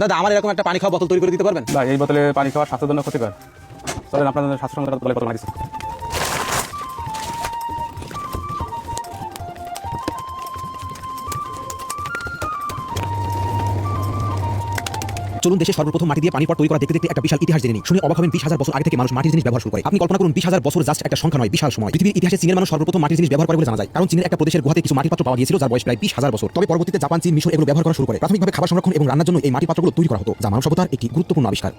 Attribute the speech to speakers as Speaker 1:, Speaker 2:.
Speaker 1: দাদা আমার এরকম একটা পানি খাওয়া বোতল তৈরি করে দিতে পারবেন?
Speaker 2: ভাই এই বোতলে পানি খাওয়া স্বাস্থ্যের জন্য ক্ষতিকর। চলেন আপনাদের স্বাস্থ্যসম্মত বোতলে বোতল লাগিয়েছে।
Speaker 3: চলুন দেশে সর্বপ্রথম মাটি দিয়ে পানি পট তৈরি করা দেখতে দেখতে একটা বিশাল ইতিহাস জেনে নিই। শুনে অবাক হবেন 20,000 বছর আগে থেকে মানুষ মাটির জিনিস ব্যবহার শুরু করে। আপনি কল্পনা করুন 20,000 বছর জাস্ট একটা সংখ্যা নয়, বিশাল সময়। পৃথিবীর ইতিহাসে চীনের মানুষ সর্বপ্রথম মাটির জিনিস ব্যবহার করে বলে জানা যায়, কারণ চীনের একটা প্রদেশের গুহাতে কিছু মাটির পাত্র পাওয়া গিয়েছিল যার বয়স প্রায় 20,000 বছর। তবে পরবর্তীতে জাপান, চীন, মিশর এগুলো ব্যবহার করা শুরু করে। প্রাথমিকভাবে খাবার সংরক্ষণ এবং রান্নার জন্য এই মাটির পাত্রগুলো তৈরি করা হতো, যা মানব সভ্যতার একটি গুরুত্বপূর্ণ আবিষ্কার।